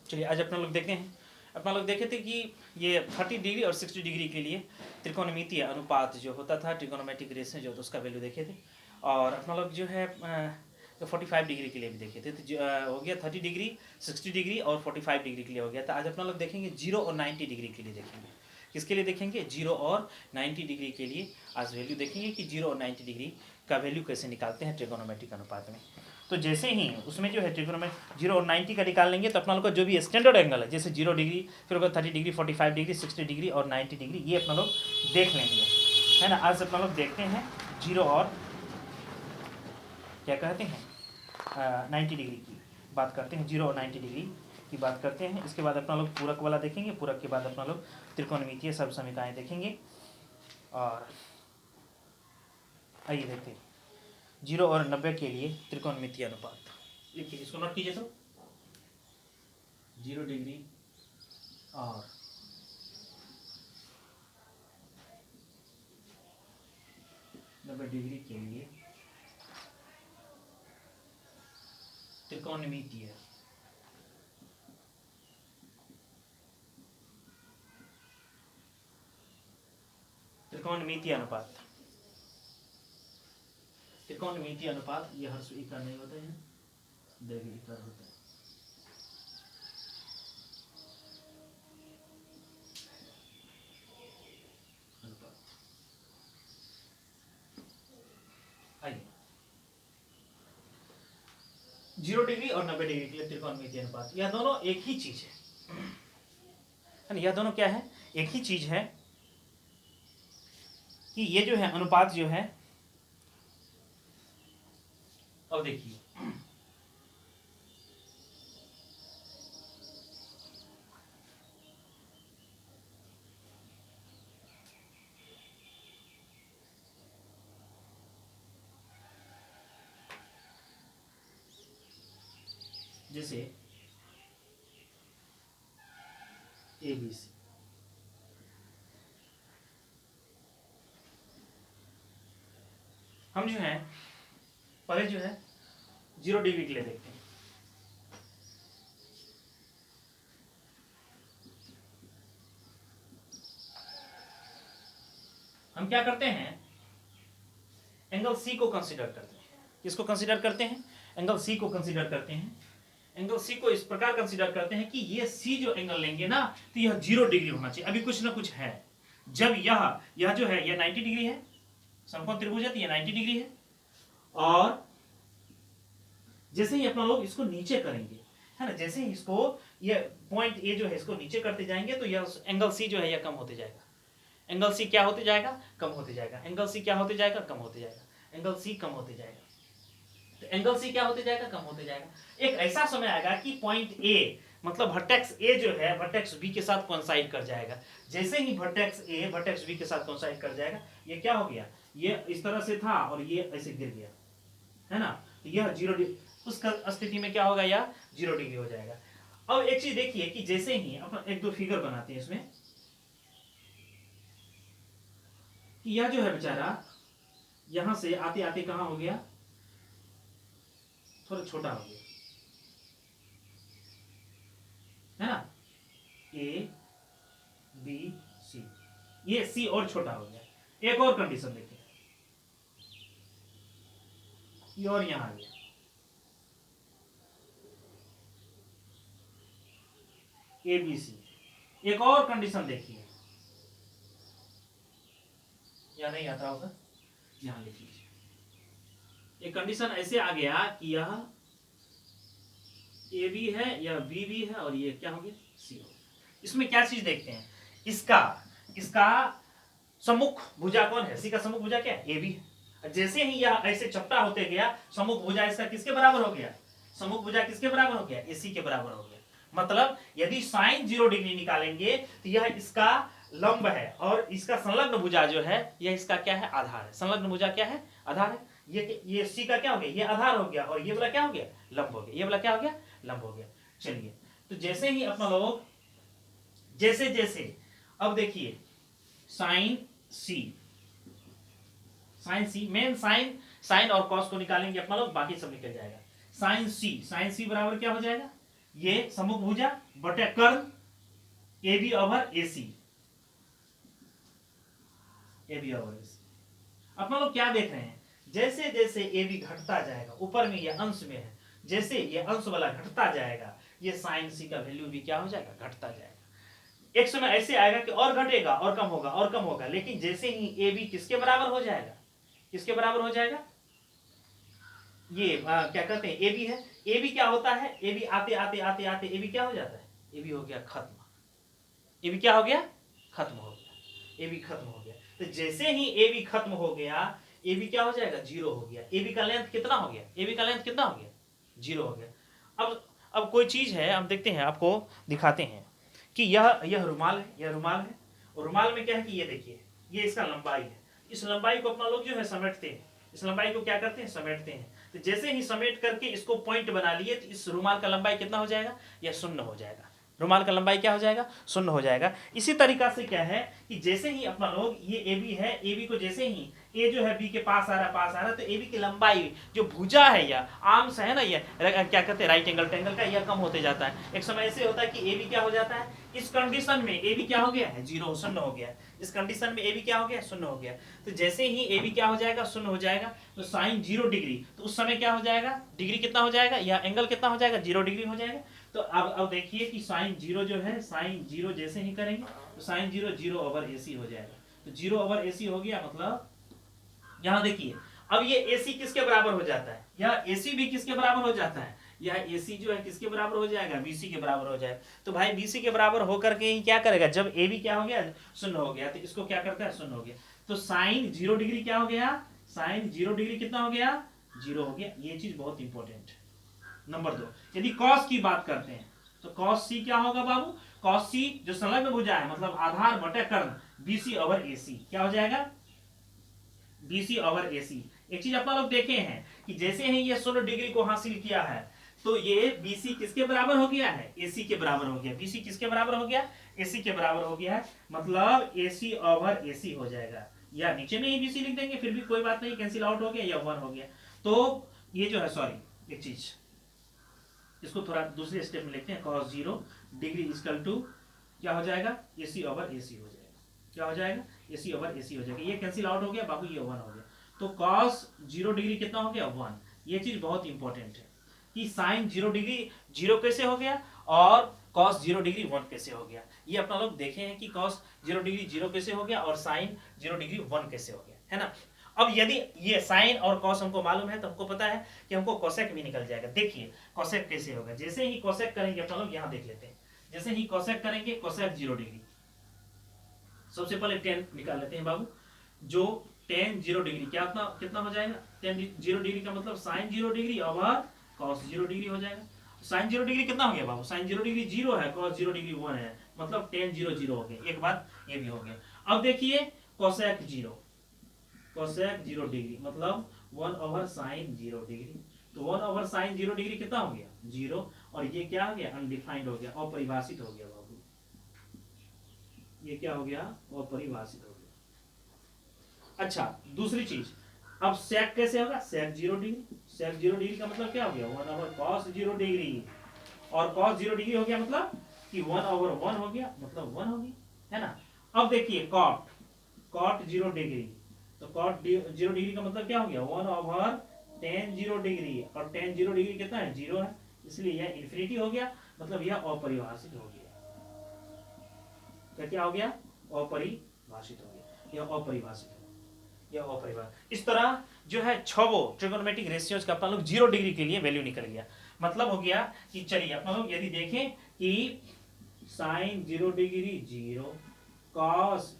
चलिए आज अपना लोग देखते हैं। अपना लोग देखे थे कि ये 30 डिग्री और 60 डिग्री के लिए त्रिकोणमितीय अनुपात जो होता था, ट्रिकोनोमेट्रिक रेशियो जो, तो उसका वैल्यू देखे थे। और अपना लोग जो है 45 डिग्री के लिए भी देखे थे। तो हो गया 30 डिग्री, 60 डिग्री और 45 डिग्री के लिए हो गया। तो आज अपना लोग देखेंगे 0 और 90 डिग्री के लिए देखेंगे। किसके लिए देखेंगे? 0 और 90 डिग्री के लिए आज वैल्यू देखेंगे कि 0 और 90 डिग्री का वैल्यू कैसे निकालते हैं ट्रिकोनोमेट्रिक अनुपात में। तो जैसे ही उसमें जो है ट्रिकोनोमेट्रिक 0 और 90 का निकाल लेंगे तो अपना लोग का जो भी स्टैंडर्ड एंगल है, जैसे 0 डिग्री, फिर होगा 30 डिग्री, 45 डिग्री, 60 डिग्री और 90 डिग्री, ये अपना लोग देख लेंगे, है ना। आज अपना लोग देखते हैं 0 और क्या कहते हैं 90 डिग्री की बात करते हैं। 0 और 90 डिग्री की बात करते हैं। इसके बाद अपना लोग पूरक वाला देखेंगे। पूरक के बाद अपना लोग त्रिकोणमितीय सब समीकरण देखेंगे। और आइए देखते हैं 0 और 90 के लिए त्रिकोणमितीय अनुपात। लिखिए, इसको नोट कीजिए। तो 0 डिग्री और 90 डिग्री के लिए त्रिकोणमितीय अनुपात। त्रिकोणमितीय अनुपात यह हर्ष इकार नहीं होता है, दैवीय इकार होता है। आइए 0 डिग्री और 90 डिग्री के लिए त्रिकोणमितीय अनुपात, यह दोनों एक ही चीज है। यह दोनों क्या है? एक ही चीज है कि ये जो है अनुपात जो है, अब देखिए जैसे ABC, हम जो है पहले जो है 0 डिग्री के लिए देखते हैं। हम क्या करते हैं? एंगल C को कंसीडर करते हैं। किसको कंसीडर करते हैं? एंगल C को कंसीडर करते हैं। एंगल C को इस प्रकार कंसीडर करते हैं कि ये C जो एंगल लेंगे ना, तो यह 0 डिग्री होना चाहिए। अभी कुछ ना कुछ है। जब यह जो है यह 90 डिग्री है, समकोण त्रिभुज है, तो यह 90 डिग्री है। और जैसे ही अपना लोग इसको नीचे करेंगे, है ना, जैसे ही इसको ये पॉइंट A जो है इसको नीचे करते जाएंगे, तो यह एंगल C जो है यह कम होते जाएगा। एंगल C क्या होते जाएगा? कम होते जाएगा। एंगल C क्या होते जाएगा? कम होते जाएगा। एंगल C कम होते जाएगा। तो एंगल C क्या होते जाएगा? कम होते जाएगा। एक ऐसा समय आएगा कि पॉइंट A, मतलब वर्टेक्स A जो है वर्टेक्स B के साथ कोइंसाइड कर जाएगा। जैसे ही वर्टेक्स A वर्टेक्स B के साथ कोइंसाइड कर जाएगा, ये क्या हो गया? ये इस तरह से था और ये ऐसे गिर गया, है ना। तो यह 0 डिग्री, उस स्थिति में क्या होगा? यह 0 डिग्री हो जाएगा। अब एक चीज देखिए कि जैसे ही अपना एक दो फिगर बनाते हैं इसमें, कि यह जो है बेचारा यहां से आते आते कहां हो गया? थोड़ा छोटा हो गया, है ना। A B C, ये C और छोटा हो गया। एक और कंडीशन देखिए, ये और यहां आ गया। A B C, एक और कंडीशन देखिए, या नहीं आता होगा, यहां लिख लीजिए। एक कंडीशन ऐसे आ गया कि यह A भी है, यह B भी है, और ये क्या हो गया? C हो गया। इसमें क्या चीज देखते हैं? इसका सम्मुख भुजा कौन है? C का सम्मुख भुजा क्या है? A भी है। जैसे ही यह ऐसे चपटा होते गया, सम्मुख भुजा इसका किसके बराबर हो गया? सम्मुख भुजा किसके बराबर हो गया? AC के बराबर हो गया। मतलब यदि साइन 0 डिग्री निकालेंगे तो यह इसका लंब है, और इसका संलग्न भुजा जो है यह इसका क्या है? आधार है। संलग्न भुजा क्या है? आधार है। ये C का क्या हो गया? ये आधार हो गया, और ये वाला क्या हो गया? लंब हो गया। ये वाला क्या हो गया? लंब हो गया। चलिए, तो जैसे ही अपना लोग जैसे जैसे अब देखिए साइन सी मेन साइन और कॉस को निकालेंगे अपना लोग, बाकी सब निकल जाएगा। साइन सी बराबर क्या हो जाएगा? ये समभुजा बटे कर्ण A B over A C, A B over A C. अपना लोग क्या देख रहे हैं, जैसे जैसे ए बी घटता जाएगा, ऊपर में ये अंश में है, जैसे ये अंश वाला घटता जाएगा ये साइन सी का वैल्यू भी क्या हो जाएगा, घटता जाएगा। एक समय ऐसे आएगा कि और घटेगा और कम होगा और कम होगा, लेकिन जैसे ही ए बी किसके बराबर हो जाएगा, किसके बराबर हो जाएगा, ये क्या कहते हैं ए बी है, ए बी क्या होता है, ए बी आते आते आते आते ए बी क्या हो जाता है, ए बी हो गया खत्म, ए बी क्या हो गया, खत्म हो गया, ए बी खत्म हो गया। तो जैसे ही ए बी खत्म हो गया ए बी क्या हो जाएगा, जीरो हो गया। ए बी का लेंथ कितना हो गया, ए बी का लेंथ कितना हो गया, जीरो हो गया। अब कोई चीज है, हम देखते हैं, आपको दिखाते हैं कि यह रुमाल है, यह रुमाल है, और रुमाल में क्या है कि ये देखिए, ये इसका लंबाई है। इस लंबाई को अपना लोग जो है समेटते हैं, इस लंबाई को क्या करते हैं, समेटते हैं। तो जैसे ही समेट करके इसको पॉइंट बना लिए तो इस रुमाल का लंबाई कितना हो जाएगा, यह शून्य हो जाएगा। रुमाल का लंबाई क्या हो जाएगा, शून्य हो जाएगा। इसी तरीका से क्या है कि जैसे ही अपना लोग ये ए बी है, ए बी को जैसे ही ए जो है बी के पास आ रहा तो ए बी की लंबाई जो भुजा है या आर्म्स है ना, ये क्या कहते हैं राइट एंगल ट्रायंगल का, यह कम होते जाता है। एक समय ऐसे होता है कि ए बी क्या हो जाता है, इस कंडीशन में ए बी क्या हो गया है, जीरो, शून्य हो गया। इस कंडीशन में ए बी क्या हो गया, शून्य हो गया। तो जैसे ही ए बी क्या हो जाएगा, शून्य हो जाएगा, तो साइन 0 डिग्री, तो उस समय क्या हो जाएगा, डिग्री कितना हो जाएगा, या एंगल कितना हो जाएगा, 0 डिग्री हो जाएगा। तो अब देखिए कि साइन 0 जो है, साइन 0 जैसे ही करेंगे तो साइन 0 0 ओवर AC हो जाएगा। तो 0 ओवर AC हो गया, मतलब यहां देखिए अब ये AC किसके बराबर हो जाता है, यह AC भी किसके बराबर हो जाता है, यह AC जो है किसके बराबर हो जाएगा, BC के बराबर हो जाएगा। तो भाई BC के बराबर होकर के ही क्या करेगा, जब AB क्या हो गया, शून्य हो गया, तो इसको क्या करता है, शून्य हो गया। तो साइन 0 डिग्री क्या हो गया, साइन 0 डिग्री कितना हो गया, 0 हो गया। ये चीज बहुत इंपॉर्टेंट है। नंबर 2, यदि कॉस की बात करते हैं तो कॉस सी क्या होगा बाबू, कॉस सी जो संलग्न भुजा है, मतलब आधार बटे कर्ण BC ओवर AC क्या हो जाएगा, BC ओवर AC। एक चीज अपना लोग देखे हैं कि जैसे ही ये 16 डिग्री को हासिल किया है तो ये BC किसके बराबर हो गया है, AC के बराबर हो गया। BC किसके बराबर हो गया, AC के बराबर हो गया है, मतलब AC ओवर AC हो जाएगा। या नीचे में ही BC लिख देंगे फिर भी कोई बात नहीं, कैंसिल आउट हो गया, या 1 हो गया। तो ये जो है, सॉरी एक चीज, इसको थोड़ा दूसरे स्टेप में लिखते हैं, cos 0 डिग्री इक्वल टू क्या हो जाएगा, AC ओवर AC हो जाएगा। क्या हो जाएगा, AC ओवर AC हो जाएगा। ये कैंसिल आउट हो गया बाबू, ये 1 हो गया। तो cos 0 डिग्री कितना हो गया, 1। ये चीज बहुत इंपॉर्टेंट है कि साइन 0 डिग्री 0 कैसे हो गया और cos 0 डिग्री 1 कैसे हो गया। ये अपना लोग देखे हैं कि cos 0 डिग्री 0 कैसे हो गया और साइन 0 डिग्री 1 कैसे हो गया, है ना। अब यदि ये साइन और कॉस हमको मालूम है तो हमको पता है कि हमको कोसेक भी निकल जाएगा। देखिए कोसेक कैसे होगा, जैसे ही कोसेक करेंगे अपन लोग यहाँ देख लेते हैं, जैसे ही कोसेक करेंगे, कोसेक 0 डिग्री, सबसे पहले tan निकाल लेते हैं बाबू। जो tan 0 डिग्री कितना हो जाएगा, tan 0 डिग्री का मतलब sine 0 degree over cos 0 degree हो जाएगा। साइन 0 डिग्री कितना हो गया बाबू, साइन 0 डिग्री 0 है, कॉस 0 डिग्री 1 है, मतलब tan 0 0 हो गया। एक बात ये भी हो गया। अब देखिए कोसेक 0, कोसेक 0 डिग्री मतलब 1 ओवर साइन 0 डिग्री। तो 1 ओवर साइन 0 डिग्री कितना हो गया, 0, और ये क्या हो गया, अनडिफाइंड हो गया, अपरिभाषित हो गया बाबू। ये क्या हो गया, अपरिभाषित हो गया। अच्छा दूसरी चीज, अब सेक कैसे होगा, सेक 0 डिग्री, सेक 0 डिग्री का मतलब क्या हो गया, 1 ओवर कॉस 0 डिग्री, और कॉस 0 डिग्री हो गया मतलब कि 1 ओवर 1 हो गया, मतलब 1 हो गया, है ना। अब देखिए कॉट, कॉट 0 डिग्री, तो कॉट 0 डिग्री का मतलब क्या हो गया, 1 ओवर tan 0 डिग्री, और tan 0 डिग्री कितना है, 0 है, इसलिए यह इन्फिनिटी हो गया, मतलब यह अपरिभाषित हो गया। क्या हो गया, अपरिभाषित हो गया, यह अपरिभाषित हो गया, यह अपरिभाषित। इस तरह जो है 6 ट्रिगोनोमेट्रिक रेशियोज का अपना लोग 0 डिग्री के लिए वैल्यू निकल गया। मतलब हो गया कि चलिए अपना लोग यदि देखें कि साइन 0 डिग्री 0, कॉस